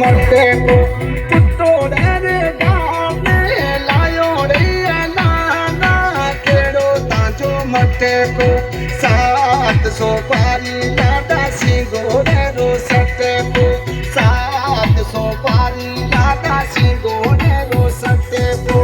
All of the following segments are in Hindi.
Mateko, putto dere gaane layo re na kero tajo mateko, saat so pari lada singo ro sateko, saat so pari lada singo ro sateko.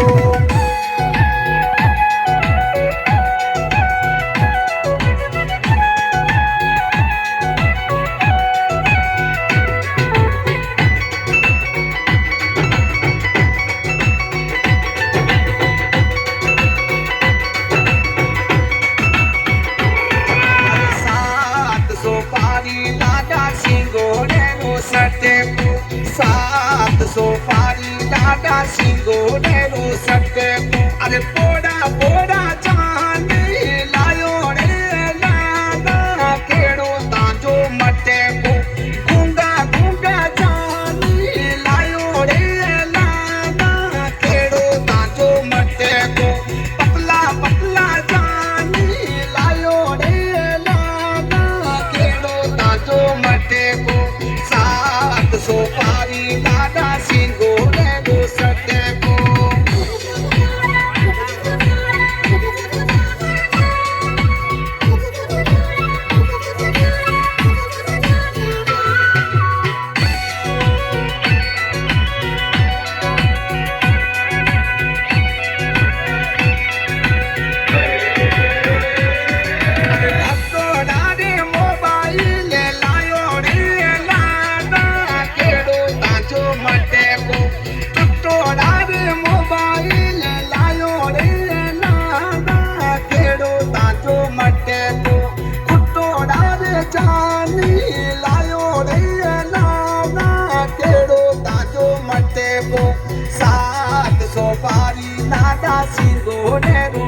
सात सोपारी लाडा सिंगो नेरो सत्ते अरे पोड़ा पोड़ा जाने लायो रे लाडा केड़ो तांजो मटे को गूंगा गूंगा जाने लायो रे लाडा केड़ो तांजो मटे को पतला पतला जाने लायो रे लाडा केड़ो तांजो मटे को सात सोपारी लाडा सिंगो नेरो सत्ते को सात सोपारी लाडा सिंगो नेरो